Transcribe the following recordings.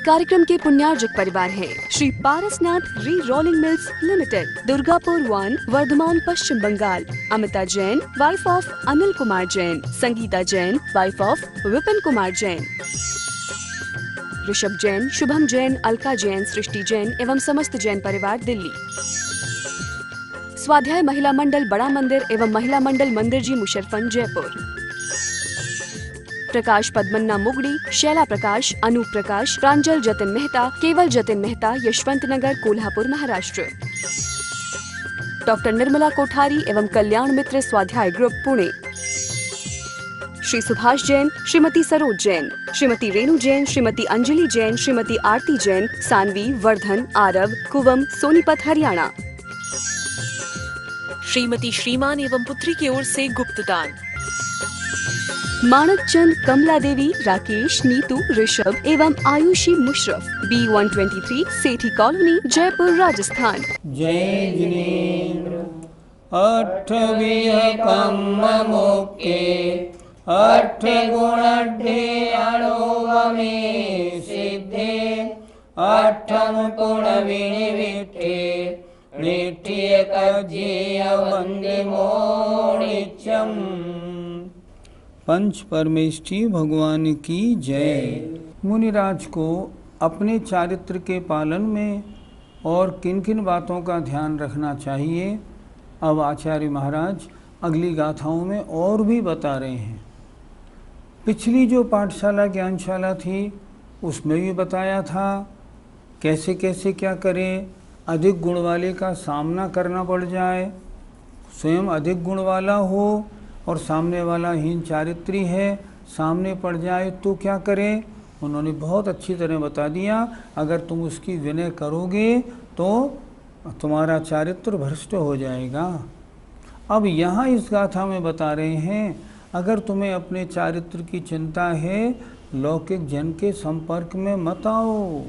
कार्यक्रम के पुण्यार्जक परिवार हैं Shri Parasnath rerolling mills limited, Durgapur 1, Vardhaman, Paschim Bengal. Amita Jain, wife of Anil Kumar Jain. Sangeeta Jain, wife of Vipin Kumar Jain. Rishabh Jain, Shubham Jain, Alka Jain, Srishti Jain एवं समस्त जैन परिवार, दिल्ली। स्वाध्याय महिला मंडल बड़ा मंदिर एवं महिला मंडल मंदिर जी, मुशर्रफन, जयपुर। प्रकाश पद्मन्ना मुगड़ी, शैला प्रकाश, अनूप प्रकाश, प्रांजल जतिन मेहता, केवल जतिन मेहता, यशवंत नगर, कोल्हापुर, महाराष्ट्र। डॉक्टर निर्मला कोठारी एवं कल्याण मित्र स्वाध्याय ग्रुप, पुणे। श्री सुभाष जैन, श्रीमती सरोज जैन, श्रीमती रेणु जैन, श्रीमती अंजलि जैन, श्रीमती आरती जैन, सानवी, वर्धन, आरव, कुवम, सोनीपत, हरियाणा। श्रीमती श्रीमान एवं पुत्री की ओर से गुप्तदान। मानक चंद, कमला देवी, राकेश, नीतू, ऋषभ एवं आयुषी मुशरफ, B123, सेठी कॉलोनी, जयपुर, राजस्थान। जय जिनेन्द्र अठवीह कम्म मोके अठ गुणढे अणुवमे सिद्धे अठम गुण विनिविठे निठ्य कज्जेय वंदे मोनित्यम। पंच परमेष्ठी भगवान की जय। मुनिराज को अपने चारित्र के पालन में और किन किन बातों का ध्यान रखना चाहिए, अब आचार्य महाराज अगली गाथाओं में और भी बता रहे हैं। पिछली जो पाठशाला ज्ञानशाला थी उसमें भी बताया था कैसे कैसे क्या करें, अधिक गुण वाले का सामना करना पड़ जाए, स्वयं अधिक गुण वाला हो और सामने वाला हीन चारित्री है, सामने पड़ जाए तो क्या करें। उन्होंने बहुत अच्छी तरह बता दिया, अगर तुम उसकी विनय करोगे तो तुम्हारा चारित्र भ्रष्ट हो जाएगा। अब यहाँ इस गाथा में बता रहे हैं, अगर तुम्हें अपने चारित्र की चिंता है, लौकिक जन के संपर्क में मत आओ।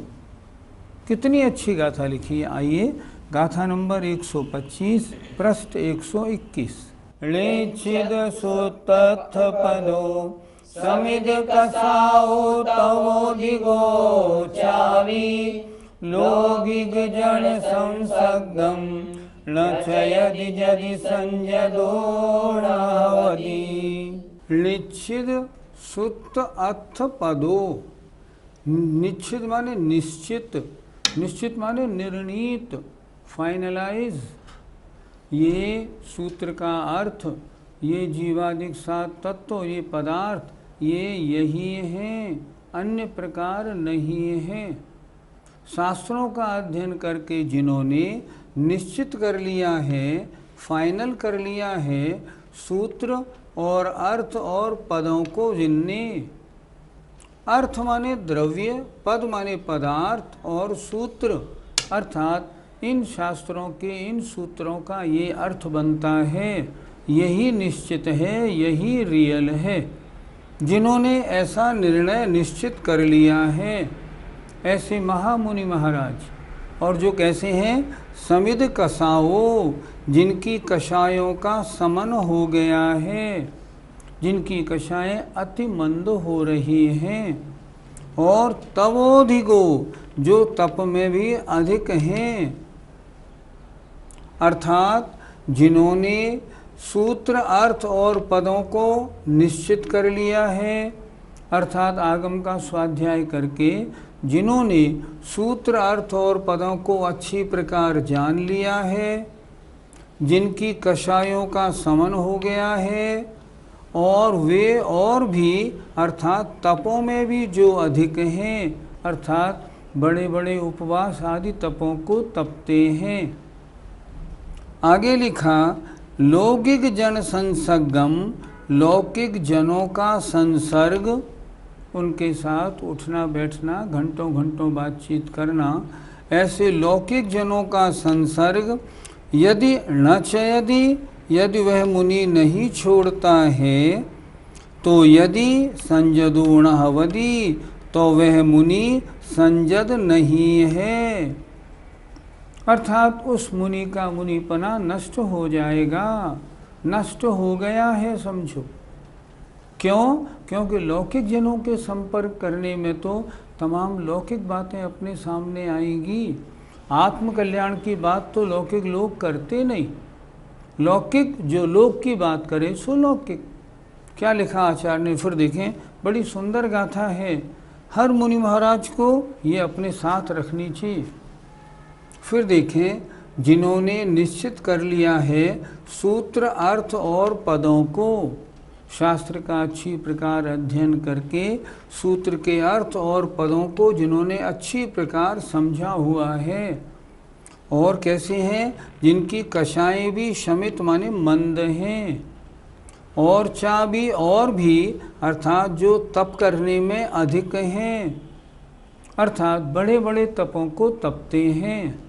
कितनी अच्छी गाथा लिखी है। आइए गाथा नंबर 125, पृष्ठ 121। लेच्छिद सुतथ पदो समिद कसाओ तवोधिगो चावी लोगिग जन संसग्गम न चयदि जदि संजदो नावदी। निच्छिद सुत अथ पदो, निच्छिद माने निश्चित, निश्चित माने निर्णीत, फाइनलाइज। ये सूत्र का अर्थ, ये जीवादिक सात तत्व, ये पदार्थ, ये यही हैं, अन्य प्रकार नहीं हैं। शास्त्रों का अध्ययन करके जिन्होंने निश्चित कर लिया है, फाइनल कर लिया है, सूत्र और अर्थ और पदों को जिनने, अर्थ माने द्रव्य, पद माने पदार्थ और सूत्र अर्थात इन शास्त्रों के इन सूत्रों का ये अर्थ बनता है, यही निश्चित है, यही रियल है। जिन्होंने ऐसा निर्णय निश्चित कर लिया है, ऐसे महामुनि महाराज, और जो कैसे हैं, समिद कसाओ, जिनकी कषायों का समन हो गया है, जिनकी कषाएं अति मंद हो रही हैं, और तवोधिगो, जो तप में भी अधिक हैं, अर्थात जिन्होंने सूत्र अर्थ और पदों को निश्चित कर लिया है, अर्थात आगम का स्वाध्याय करके जिन्होंने सूत्र अर्थ और पदों को अच्छी प्रकार जान लिया है, जिनकी कषायों का समन हो गया है, और वे और भी अर्थात तपों में भी जो अधिक हैं, अर्थात बड़े बड़े उपवास आदि तपों को तपते हैं। आगे लिखा, लौकिक जन संसर्गम, लौकिक जनों का संसर्ग, उनके साथ उठना बैठना, घंटों घंटों बातचीत करना, ऐसे लौकिक जनों का संसर्ग यदि न चयदि, यदि वह मुनि नहीं छोड़ता है, तो यदि संजदो नहवदि, तो वह मुनि संजद नहीं है, अर्थात उस मुनि का मुनिपना नष्ट हो जाएगा, नष्ट हो गया है समझो। क्यों? क्योंकि लौकिक जनों के संपर्क करने में तो तमाम लौकिक बातें अपने सामने आएंगी। आत्म कल्याण की बात तो लौकिक लोग करते नहीं। लौकिक जो लोक की बात करे सो लौकिक। क्या लिखा आचार्य ने, फिर देखें, बड़ी सुंदर गाथा है। हर मुनि महाराज को ये अपने साथ रखनी चाहिए। फिर देखें, जिन्होंने निश्चित कर लिया है सूत्र, अर्थ और पदों को, शास्त्र का अच्छी प्रकार अध्ययन करके सूत्र के अर्थ और पदों को जिन्होंने अच्छी प्रकार समझा हुआ है, और कैसे हैं, जिनकी कषाएं भी शमित माने मंद हैं, और चाबी और भी, अर्थात जो तप करने में अधिक हैं, अर्थात बड़े बड़े तपों को तपते हैं।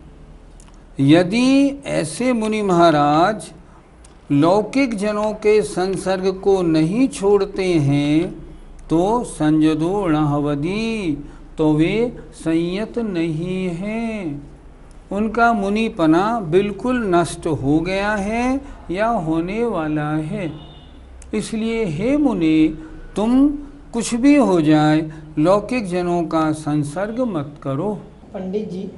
यदि ऐसे मुनि महाराज लौकिक जनों के संसर्ग को नहीं छोड़ते हैं तो संजदो णहवदी, तो वे संयत नहीं हैं। उनका मुनिपना बिल्कुल नष्ट हो गया है या होने वाला है। इसलिए हे मुनि, तुम कुछ भी हो जाए लौकिक जनों का संसर्ग मत करो। पंडित जी,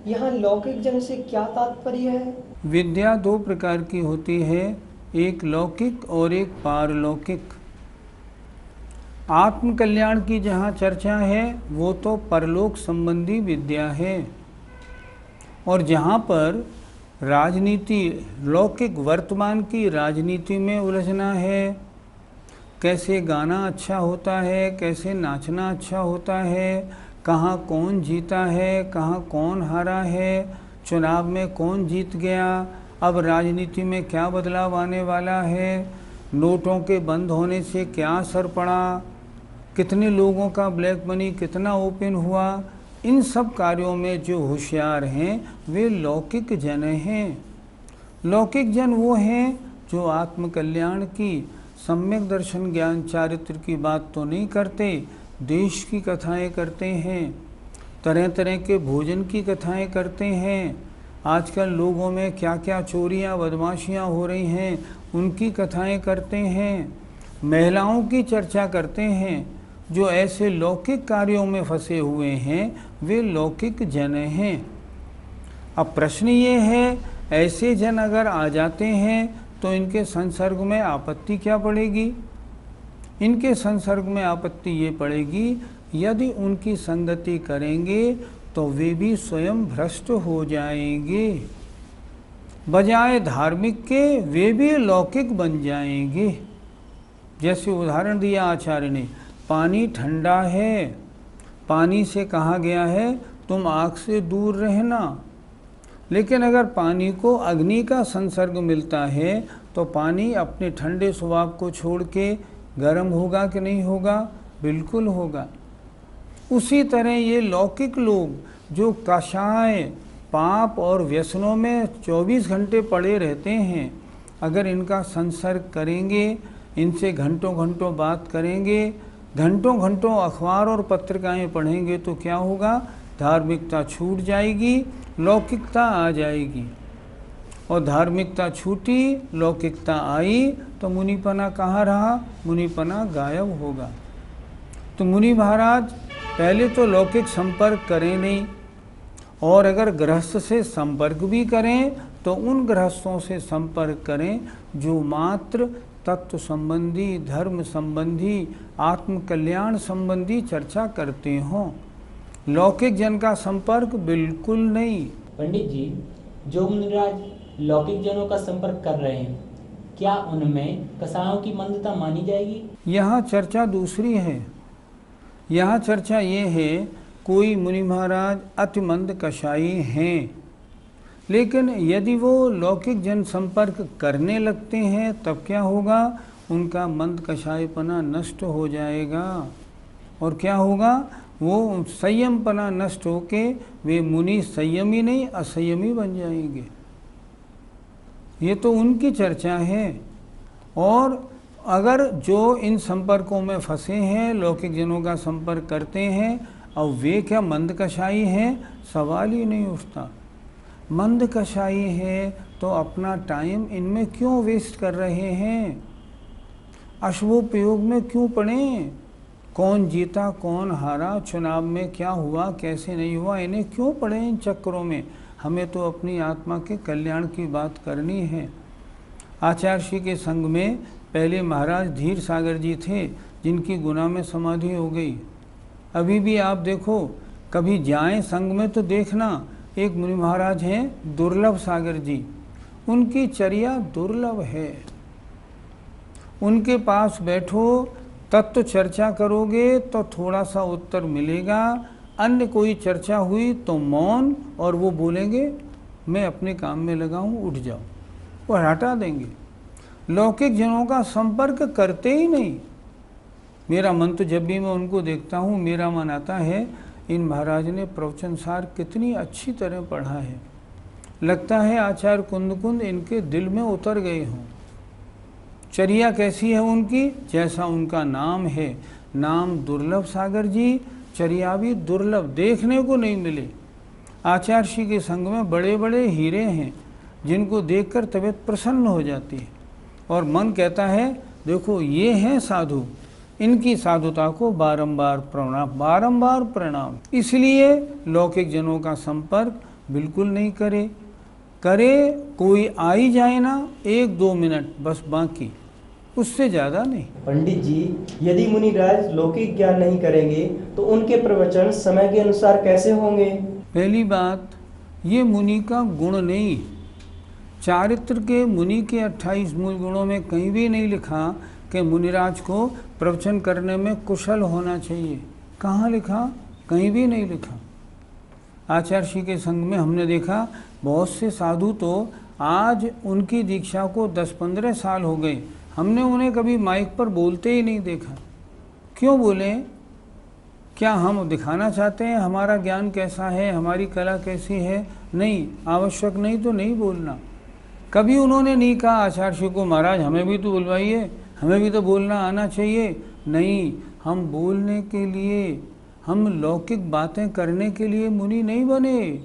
यहाँ लौकिक जन से क्या तात्पर्य है? विद्या दो प्रकार की होती है, एक लौकिक और एक पारलौकिक। आत्म कल्याण की जहाँ चर्चा है वो तो परलोक संबंधी विद्या है, और जहाँ पर राजनीति, लौकिक वर्तमान की राजनीति में उलझना है, कैसे गाना अच्छा होता है, कैसे नाचना अच्छा होता है, कहाँ कौन जीता है, कहाँ कौन हारा है, चुनाव में कौन जीत गया, अब राजनीति में क्या बदलाव आने वाला है, नोटों के बंद होने से क्या असर पड़ा, कितने लोगों का ब्लैक मनी कितना ओपन हुआ, इन सब कार्यों में जो होशियार हैं वे लौकिक जन हैं। लौकिक जन वो हैं जो आत्म कल्याण की, सम्यक दर्शन ज्ञान चारित्र की बात तो नहीं करते, देश की कथाएं करते हैं, तरह तरह के भोजन की कथाएं करते हैं, आजकल लोगों में क्या क्या चोरियां बदमाशियां हो रही हैं उनकी कथाएं करते हैं, महिलाओं की चर्चा करते हैं। जो ऐसे लौकिक कार्यों में फंसे हुए हैं वे लौकिक जन हैं। अब प्रश्न ये है, ऐसे जन अगर आ जाते हैं तो इनके संसर्ग में आपत्ति क्या पड़ेगी? इनके संसर्ग में आपत्ति ये पड़ेगी, यदि उनकी संगति करेंगे तो वे भी स्वयं भ्रष्ट हो जाएंगे, बजाय धार्मिक के वे भी लौकिक बन जाएंगे। जैसे उदाहरण दिया आचार्य ने, पानी ठंडा है, पानी से कहा गया है तुम आग से दूर रहना, लेकिन अगर पानी को अग्नि का संसर्ग मिलता है तो पानी अपने ठंडे स्वभाव को छोड़ के गर्म होगा कि नहीं होगा? बिल्कुल होगा। उसी तरह ये लौकिक लोग जो कषाय, पाप और व्यसनों में 24 घंटे पड़े रहते हैं, अगर इनका संसर्ग करेंगे, इनसे घंटों घंटों बात करेंगे, घंटों घंटों अखबार और पत्रिकाएं पढ़ेंगे तो क्या होगा? धार्मिकता छूट जाएगी, लौकिकता आ जाएगी, और धार्मिकता छूटी, लौकिकता आई तो मुनिपना कहाँ रहा? मुनिपना गायब होगा। तो मुनि महाराज पहले तो लौकिक संपर्क करें नहीं, और अगर गृहस्थ से संपर्क भी करें तो उन गृहस्थों से संपर्क करें जो मात्र तत्व संबंधी, धर्म संबंधी, आत्म कल्याण संबंधी चर्चा करते हों। लौकिक जन का संपर्क बिल्कुल नहीं। पंडित जी, जो मुनिराज लौकिक जनों का संपर्क कर रहे हैं, क्या उनमें कसायों की मंदता मानी जाएगी? यहाँ चर्चा दूसरी है। यहाँ चर्चा ये है, कोई मुनि महाराज अति मंद कषाई हैं, लेकिन यदि वो लौकिक जन संपर्क करने लगते हैं तब क्या होगा? उनका मंद कषायपना नष्ट हो जाएगा, और क्या होगा? वो संयमपना नष्ट होके वे मुनि संयमी नहीं असंयमी बन जाएंगे। ये तो उनकी चर्चा है। और अगर जो इन संपर्कों में फंसे हैं, लौकिक जनों का संपर्क करते हैं, और वे क्या मंद कषाई हैं? सवाल ही नहीं उठता। मंद कषाई है तो अपना टाइम इनमें क्यों वेस्ट कर रहे हैं? अशुभोपयोग में क्यों पड़ें? कौन जीता कौन हारा, चुनाव में क्या हुआ कैसे नहीं हुआ, इन्हें क्यों पड़े इन चक्करों में? हमें तो अपनी आत्मा के कल्याण की बात करनी है। आचार्य श्री के संग में पहले महाराज धीर सागर जी थे, जिनकी गुना में समाधि हो गई। अभी भी आप देखो, कभी जाएं संग में तो देखना, एक मुनि महाराज हैं दुर्लभ सागर जी, उनकी चर्या दुर्लभ है। उनके पास बैठो, तत्व चर्चा करोगे तो थोड़ा सा उत्तर मिलेगा, अन्य कोई चर्चा हुई तो मौन, और वो बोलेंगे मैं अपने काम में लगा हूँ, उठ जाओ, वो हटा देंगे। लौकिक जनों का संपर्क करते ही नहीं। मेरा मन तो जब भी मैं उनको देखता हूँ, मेरा मन आता है इन महाराज ने प्रवचन सार कितनी अच्छी तरह पढ़ा है, लगता है आचार्य कुंद इनके दिल में उतर गए हों। चर्या कैसी है उनकी? जैसा उनका नाम है, नाम दुर्लभ सागर जी, चर्या भी दुर्लभ, देखने को नहीं मिले। आचार्य श्री के संग में बड़े बड़े हीरे हैं, जिनको देखकर तबीयत प्रसन्न हो जाती है, और मन कहता है देखो ये हैं साधु, इनकी साधुता को बारंबार प्रणाम, बारंबार प्रणाम। इसलिए लौकिक जनों का संपर्क बिल्कुल नहीं करे। कोई आ ही जाए ना 1-2 मिनट बस, बाकी उससे ज़्यादा नहीं। पंडित जी, यदि मुनिराज लौकिक ज्ञान नहीं करेंगे तो उनके प्रवचन समय के अनुसार कैसे होंगे? पहली बात, ये मुनि का गुण नहीं। चारित्र के मुनि के 28 मूल गुणों में कहीं भी नहीं लिखा कि मुनिराज को प्रवचन करने में कुशल होना चाहिए। कहाँ लिखा? कहीं भी नहीं लिखा। आचार्य श्री के संग में हमने देखा बहुत से साधु तो आज उनकी दीक्षा को 10-15 साल हो गए, हमने उन्हें कभी माइक पर बोलते ही नहीं देखा। क्यों बोले? क्या हम दिखाना चाहते हैं हमारा ज्ञान कैसा है, हमारी कला कैसी है? नहीं, आवश्यक नहीं तो नहीं बोलना। कभी उन्होंने नहीं कहा आचार्य श्री को महाराज हमें भी तो बुलवाइए, हमें भी तो बोलना आना चाहिए। नहीं, हम बोलने के लिए, हम लौकिक बातें करने के लिए मुनि नहीं बने।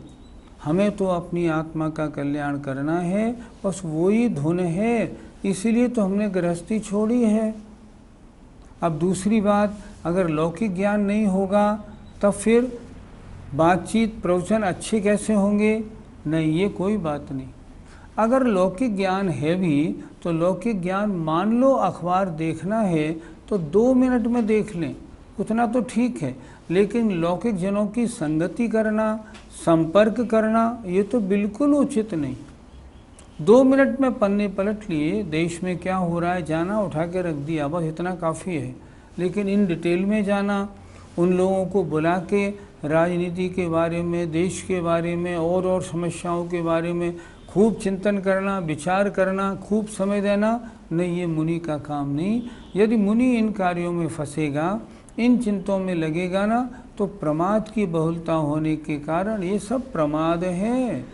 हमें तो अपनी आत्मा का कल्याण करना है, बस वही धुन है, इसीलिए तो हमने गृहस्थी छोड़ी है। अब दूसरी बात, अगर लौकिक ज्ञान नहीं होगा तब फिर बातचीत प्रवचन अच्छे कैसे होंगे? नहीं, ये कोई बात नहीं। अगर लौकिक ज्ञान है भी तो लौकिक ज्ञान, मान लो अखबार देखना है तो 2 मिनट में देख लें, उतना तो ठीक है, लेकिन लौकिक जनों की संगति करना, संपर्क करना, ये तो बिल्कुल उचित नहीं। 2 मिनट में पन्ने पलट लिए, देश में क्या हो रहा है जाना, उठा के रख दिया, बस इतना काफ़ी है। लेकिन इन डिटेल में जाना, उन लोगों को बुला के राजनीति के बारे में, देश के बारे में और समस्याओं के बारे में खूब चिंतन करना, विचार करना, खूब समय देना, नहीं, ये मुनि का काम नहीं। यदि मुनि इन कार्यों में फंसेगा, इन चिंताओं में लगेगा ना, तो प्रमाद की बहुलता होने के कारण ये सब प्रमाद है।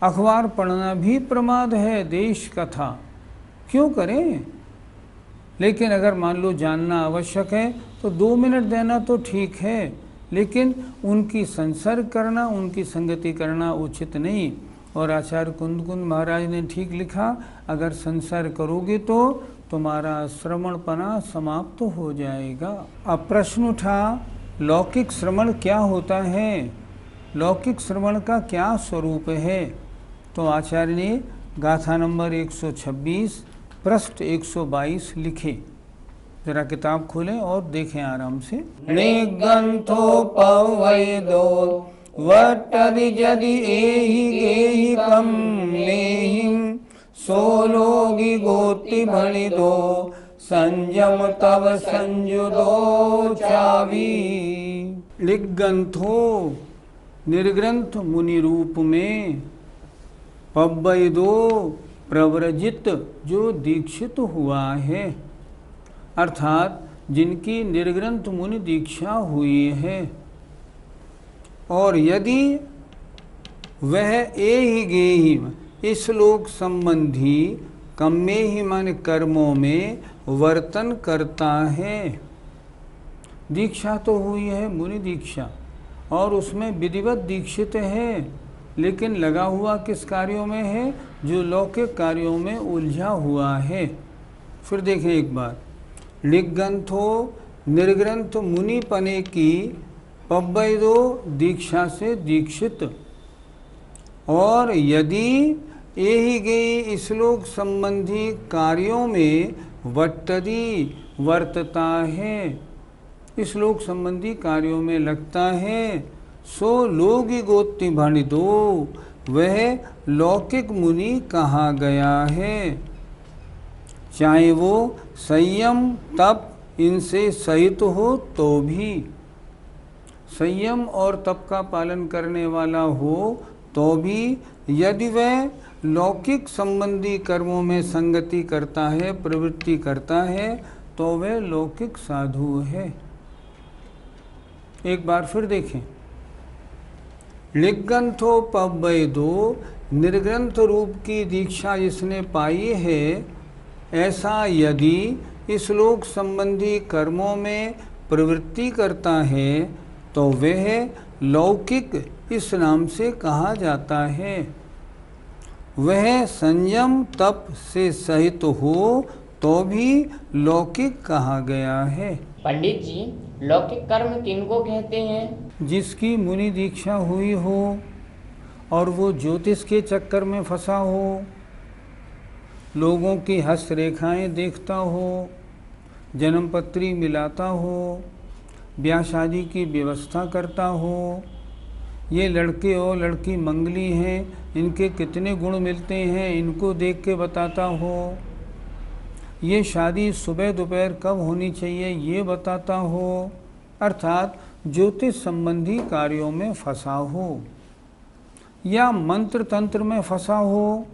अखबार पढ़ना भी प्रमाद है, देश कथा क्यों करें? लेकिन अगर मान लो जानना आवश्यक है तो 2 मिनट देना तो ठीक है, लेकिन उनकी संसर्ग करना, उनकी संगति करना उचित नहीं। और आचार्य कुंद महाराज ने ठीक लिखा, अगर संसर्ग करोगे तो तुम्हारा श्रवणपना समाप्त हो जाएगा। अब प्रश्न उठा, लौकिक श्रवण क्या होता है? लौकिक श्रवण का क्या स्वरूप है? तो आचार्य ने गाथा नंबर 126 पृष्ठ 122 लिखे। जरा किताब खोलें और देखें आराम से। निगंथो पवैदो वट्टदि जदि एहि गेहि कम लेहिं सोलोगी गोति भणिदो संयम तव संयुदो चावी। निगंथो निर्ग्रंथ मुनि रूप में, पवैदो प्रव्रजित जो दीक्षित हुआ है, अर्थात जिनकी निर्ग्रंथ मुनि दीक्षा हुई है। और यदि वह एहि गेहि इस लोक संबंधी कम्मे ही मन कर्मों में वर्तन करता है। दीक्षा तो हुई है मुनि दीक्षा, और उसमें विधिवत दीक्षित है, लेकिन लगा हुआ किस कार्यों में है? जो लौकिक कार्यों में उलझा हुआ है। फिर देखें एक बार, लिग्गंथो निर्ग्रंथ मुनि पने की पब्बैदो दीक्षा से दीक्षित। और यदि यही गई श्लोक संबंधी कार्यों में वट्टदी वर्तता है, श्लोक संबंधी कार्यों में लगता है, सो लोगी गोत्ति भणिदो, वह लौकिक मुनि कहा गया है। चाहे वो संयम तप इनसे सहित हो तो भी, संयम और तप का पालन करने वाला हो तो भी, यदि वह लौकिक संबंधी कर्मों में संगति करता है, प्रवृत्ति करता है, तो वह लौकिक साधु है। एक बार फिर देखें, लिग्गंथो पब्बैदो, निर्ग्रंथ रूप की दीक्षा जिसने पाई है, ऐसा यदि श्लोक संबंधी कर्मों में प्रवृत्ति करता है तो वह लौकिक इस नाम से कहा जाता है। वह संयम तप से सहित हो तो भी लौकिक कहा गया है। पंडित जी, लौकिक कर्म किनको कहते हैं? जिसकी मुनि दीक्षा हुई हो और वो ज्योतिष के चक्कर में फंसा हो, लोगों की हस्तरेखाएं देखता हो, जन्मपत्री मिलाता हो, ब्याह शादी की व्यवस्था करता हो, ये लड़के और लड़की मंगली हैं, इनके कितने गुण मिलते हैं इनको देख के बताता हो, ये शादी सुबह दोपहर कब होनी चाहिए ये बताता हो, अर्थात ज्योतिष संबंधी कार्यों में फंसा हो, या मंत्र तंत्र में फंसा हो,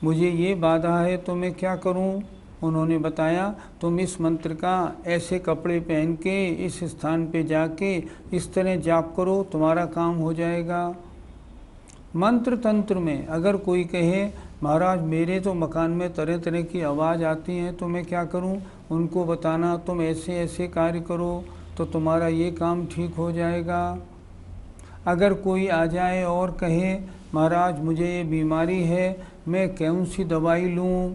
मुझे ये बाधा है तो मैं क्या करूं? उन्होंने बताया तुम इस मंत्र का ऐसे कपड़े पहन के इस स्थान पे जाके इस तरह जाप करो, तुम्हारा काम हो जाएगा। मंत्र तंत्र में अगर कोई कहे महाराज मेरे तो मकान में तरह तरह की आवाज़ आती है तो मैं क्या करूं? उनको बताना तुम ऐसे ऐसे कार्य करो तो तुम्हारा ये काम ठीक हो जाएगा। अगर कोई आ जाए और कहे महाराज मुझे ये बीमारी है, मैं कौन सी दवाई लूं?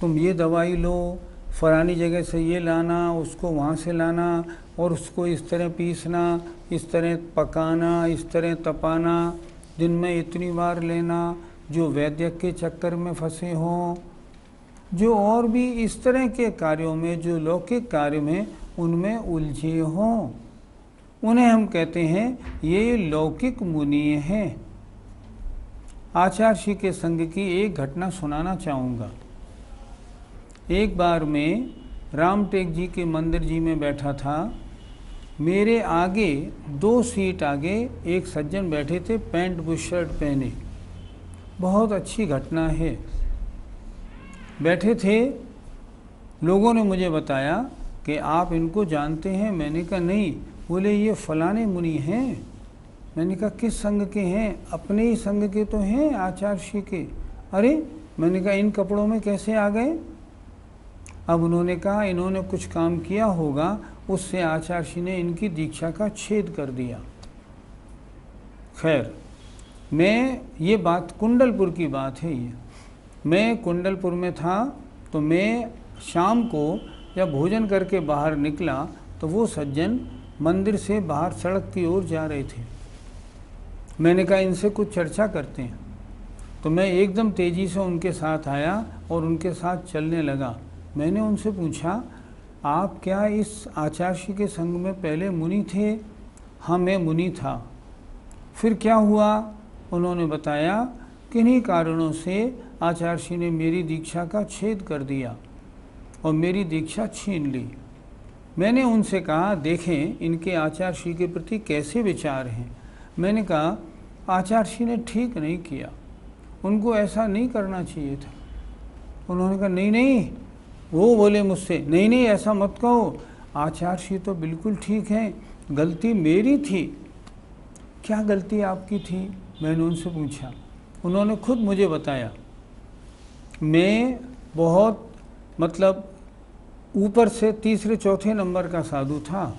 तुम ये दवाई लो, फलानी जगह से ये लाना, उसको वहाँ से लाना और उसको इस तरह पीसना, इस तरह पकाना, इस तरह तपाना, दिन में इतनी बार लेना, जो वैद्य के चक्कर में फंसे हों, जो और भी इस तरह के कार्यों में, जो लौकिक कार्य में उनमें उलझे हों, उन्हें हम कहते हैं ये लौकिक मुनि हैं। आचार्य श्री के संग की एक घटना सुनाना चाहूँगा। एक बार मैं रामटेक जी के मंदिर जी में बैठा था। मेरे आगे 2 सीट आगे एक सज्जन बैठे थे, पैंट बुशर्ट पहने, बहुत अच्छी घटना है। बैठे थे, लोगों ने मुझे बताया कि आप इनको जानते हैं? मैंने कहा नहीं। बोले ये फलाने मुनि हैं। मैंने कहा किस संघ के हैं? अपने ही संघ के तो हैं, आचार्य श्री के। अरे, मैंने कहा इन कपड़ों में कैसे आ गए? अब उन्होंने कहा इन्होंने कुछ काम किया होगा, उससे आचार्य श्री ने इनकी दीक्षा का छेद कर दिया। खैर, मैं ये बात कुंडलपुर की बात है। ये मैं कुंडलपुर में था, तो मैं शाम को जब भोजन करके बाहर निकला तो वो सज्जन मंदिर से बाहर सड़क की ओर जा रहे थे। मैंने कहा इनसे कुछ चर्चा करते हैं, तो मैं एकदम तेज़ी से उनके साथ आया और उनके साथ चलने लगा। मैंने उनसे पूछा आप क्या इस आचार्य श्री के संग में पहले मुनि थे? हाँ, मैं मुनि था। फिर क्या हुआ? उन्होंने बताया किन्हीं कारणों से आचार्य श्री ने मेरी दीक्षा का छेद कर दिया और मेरी दीक्षा छीन ली। मैंने उनसे कहा देखें इनके आचार्य श्री के प्रति कैसे विचार हैं। मैंने कहा आचार्य श्री ने ठीक नहीं किया, उनको ऐसा नहीं करना चाहिए था। उन्होंने कहा नहीं नहीं, वो बोले मुझसे नहीं नहीं ऐसा मत कहो, आचार्य श्री तो बिल्कुल ठीक हैं, गलती मेरी थी। क्या गलती आपकी थी? मैंने उनसे पूछा। उन्होंने खुद मुझे बताया। मैं बहुत मतलब ऊपर से 3रे 4थे नंबर का साधु था।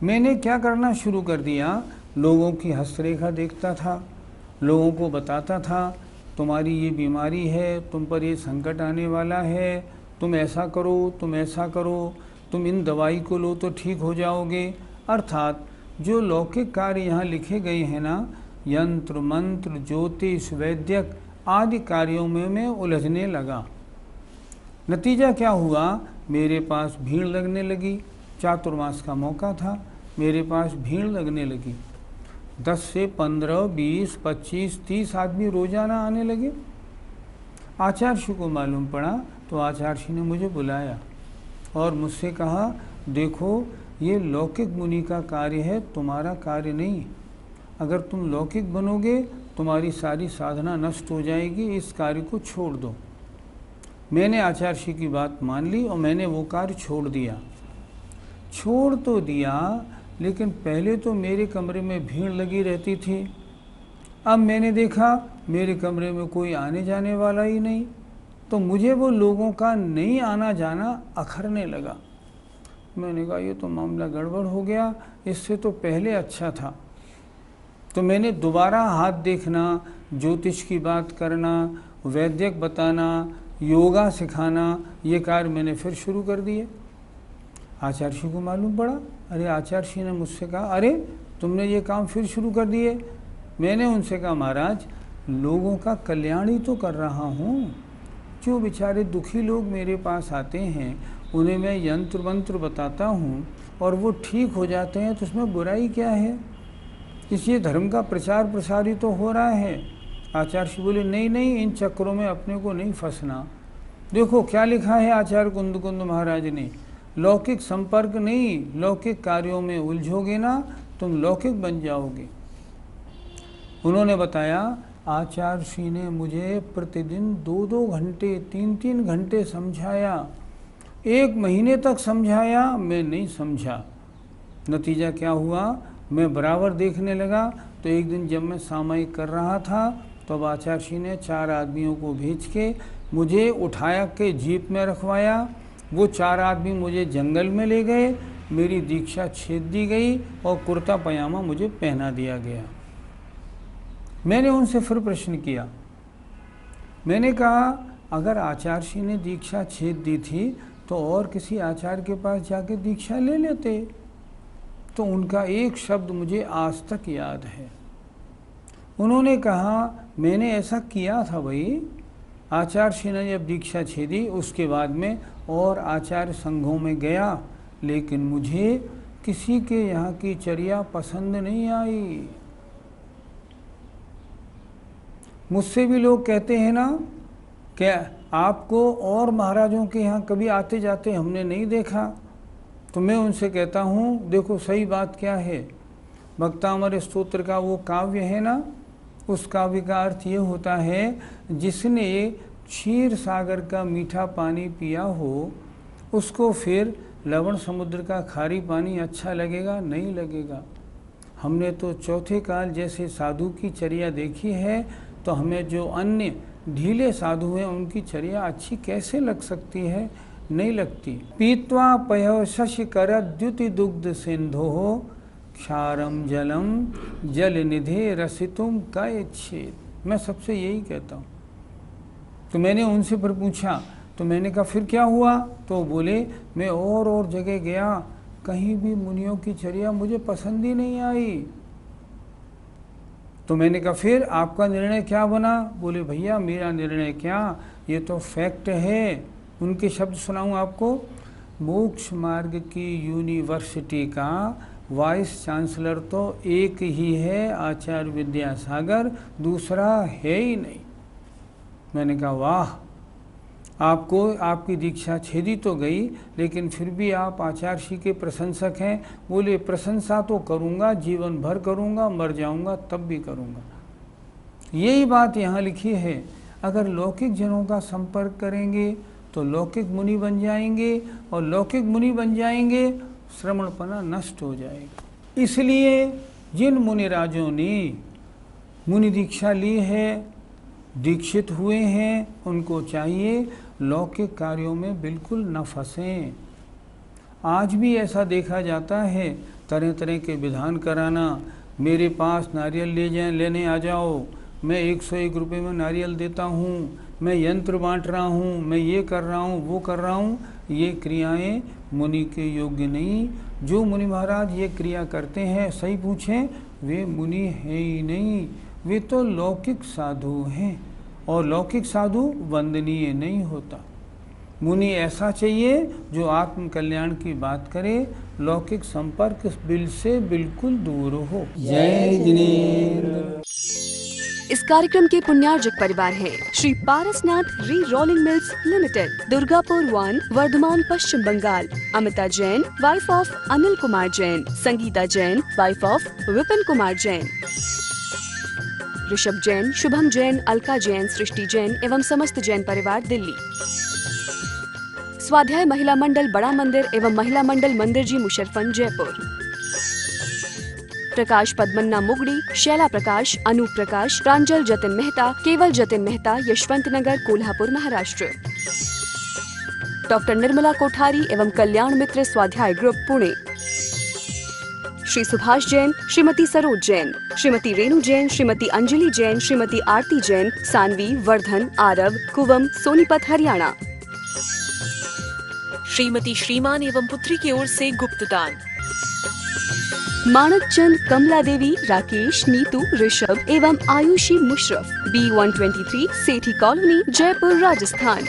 मैंने क्या करना शुरू कर दिया, लोगों की हस्तरेखा देखता था, लोगों को बताता था तुम्हारी ये बीमारी है, तुम पर ये संकट आने वाला है, तुम ऐसा करो, तुम ऐसा करो, तुम इन दवाई को लो तो ठीक हो जाओगे। अर्थात जो लौकिक कार्य यहाँ लिखे गए हैं ना, यंत्र मंत्र ज्योतिष वैद्यक आदि कार्यों में मैं उलझने लगा। नतीजा क्या हुआ, मेरे पास भीड़ लगने लगी। चातुर्मास का मौका था, मेरे पास भीड़ लगने लगी। 10 से 15, 20, 25, 30 आदमी रोजाना आने लगे। आचार्य को मालूम पड़ा तो आचार्य ने मुझे बुलाया और मुझसे कहा, देखो ये लौकिक मुनि का कार्य है, तुम्हारा कार्य नहीं। अगर तुम लौकिक बनोगे तुम्हारी सारी साधना नष्ट हो जाएगी, इस कार्य को छोड़ दो। मैंने आचार्य की बात मान ली और मैंने वो कार्य छोड़ दिया। छोड़ तो दिया, लेकिन पहले तो मेरे कमरे में भीड़ लगी रहती थी। अब मैंने देखा मेरे कमरे में कोई आने जाने वाला ही नहीं, तो मुझे वो लोगों का नहीं आना जाना अखरने लगा। मैंने कहा ये तो मामला गड़बड़ हो गया, इससे तो पहले अच्छा था। तो मैंने दोबारा हाथ देखना, ज्योतिष की बात करना, वैद्यक बताना, योगा सिखाना, ये कार्य मैंने फिर शुरू कर दिए। आचार्य को मालूम पड़ा। अरे आचार्य ने मुझसे कहा, अरे तुमने ये काम फिर शुरू कर दिए। मैंने उनसे कहा, महाराज लोगों का कल्याण ही तो कर रहा हूँ। जो बेचारे दुखी लोग मेरे पास आते हैं उन्हें मैं यंत्र मंत्र बताता हूँ और वो ठीक हो जाते हैं, तो उसमें बुराई क्या है? इसलिए धर्म का प्रचार प्रसार ही तो हो रहा है। आचार्य बोले, नहीं नहीं, इन चक्रों में अपने को नहीं फंसना। देखो क्या लिखा है आचार्य कुंद महाराज ने, लौकिक संपर्क नहीं, लौकिक कार्यों में उलझोगे ना तुम लौकिक बन जाओगे। उन्होंने बताया, आचार्य ने मुझे प्रतिदिन 2-2 घंटे 3-3 घंटे समझाया। 1 महीने तक समझाया, मैं नहीं समझा। नतीजा क्या हुआ, मैं बराबर देखने लगा। तो एक दिन जब मैं सामयिक कर रहा था तो अब आचार्य ने 4 आदमियों को भेज के मुझे उठाया के जीप में रखवाया। वो 4 आदमी मुझे जंगल में ले गए, मेरी दीक्षा छेद दी गई और कुर्ता पजामा मुझे पहना दिया गया। मैंने उनसे फिर प्रश्न किया, मैंने कहा अगर आचार्य ने दीक्षा छेद दी थी तो और किसी आचार्य के पास जाके दीक्षा ले लेते। तो उनका एक शब्द मुझे आज तक याद है। उन्होंने कहा, मैंने ऐसा किया था भाई। आचार्य ने जब दीक्षा छेदी उसके बाद में और आचार्य संघों में गया, लेकिन मुझे किसी के यहाँ की चर्या पसंद नहीं आई। मुझसे भी लोग कहते हैं ना कि आपको और महाराजों के यहाँ कभी आते जाते हमने नहीं देखा। तो मैं उनसे कहता हूँ, देखो सही बात क्या है। भक्तामर स्तोत्र का वो काव्य है ना, उस काव्य का अर्थ ये होता है, जिसने क्षीर सागर का मीठा पानी पिया हो उसको फिर लवण समुद्र का खारी पानी अच्छा लगेगा? नहीं लगेगा। हमने तो चौथे काल जैसे साधु की चर्या देखी है, तो हमें जो अन्य ढीले साधु हैं उनकी चर्या अच्छी कैसे लग सकती है? नहीं लगती। पीत्वा पयो शशि कर द्युति दुग्ध सिंधो क्षारम जलम जल निधे रसितुम का छेद। मैं सबसे यही कहता हूँ। तो मैंने उनसे फिर पूछा, तो मैंने कहा फिर क्या हुआ? तो बोले, मैं और जगह गया, कहीं भी मुनियों की चर्या मुझे पसंद ही नहीं आई। तो मैंने कहा फिर आपका निर्णय क्या बना? बोले, भैया मेरा निर्णय क्या, ये तो फैक्ट है। उनके शब्द सुनाऊं आपको। मोक्ष मार्ग की यूनिवर्सिटी का वाइस चांसलर तो एक ही है, आचार्य विद्यासागर, दूसरा है ही नहीं। मैंने कहा वाह, आपको आपकी दीक्षा छेदी तो गई, लेकिन फिर भी आप आचार्य के प्रशंसक हैं। बोले, प्रशंसा तो करूँगा, जीवन भर करूँगा, मर जाऊँगा तब भी करूँगा। यही बात यहाँ लिखी है। अगर लौकिक जनों का संपर्क करेंगे तो लौकिक मुनि बन जाएंगे, और लौकिक मुनि बन जाएंगे श्रमणपना नष्ट हो जाएगा। इसलिए जिन मुनिराजों ने मुनि दीक्षा ली है, दीक्षित हुए हैं, उनको चाहिए लौकिक कार्यों में बिल्कुल न फंसें। आज भी ऐसा देखा जाता है, तरह तरह के विधान कराना, मेरे पास नारियल लेने आ जाओ, मैं 101 रुपये में नारियल देता हूँ, मैं यंत्र बांट रहा हूँ, मैं ये कर रहा हूँ, वो कर रहा हूँ, ये क्रियाएं मुनि के योग्य नहीं। जो मुनि महाराज ये क्रिया करते हैं, सही पूछें, वे मुनि है ही नहीं, वे तो लौकिक साधु हैं, और लौकिक साधु वंदनीय नहीं होता। मुनि ऐसा चाहिए जो आत्म कल्याण की बात करे, लौकिक संपर्क बिल से बिल्कुल दूर हो। जय जिनेंद्र। इस कार्यक्रम के पुण्यार्जक परिवार हैं Shri Parasnath rerolling mills limited, Durgapur 1, Vardhaman, Paschim Bengal. Amita Jain, wife of Anil Kumar Jain. Sangeeta Jain, wife of Vipin Kumar Jain. Rishabh Jain, Shubham Jain, Alka Jain, Srishti Jain एवं समस्त जैन परिवार, दिल्ली। स्वाध्याय महिला मंडल बड़ा मंदिर एवं महिला मंडल मंदिर जी, मुशर्रफन, जयपुर। प्रकाश पद्मन्ना मुगड़ी, शैला प्रकाश, अनूप प्रकाश, प्रांजल जतिन मेहता, केवल जतिन मेहता, यशवंत नगर, कोल्हापुर, महाराष्ट्र। डॉक्टर निर्मला कोठारी एवं कल्याण मित्र स्वाध्याय ग्रुप, पुणे। श्री सुभाष जैन, श्रीमती सरोज जैन, श्रीमती रेणु जैन, श्रीमती अंजलि जैन, श्रीमती आरती जैन, सानवी, वर्धन, आरव, कुवम, सोनीपत, हरियाणा। श्रीमती श्रीमान एवं पुत्री की ओर से गुप्तदान। मानक चंद, कमला देवी, राकेश, नीतू, ऋषभ एवं आयुषी मुशरफ, B123, सेठी कॉलोनी, जयपुर, राजस्थान।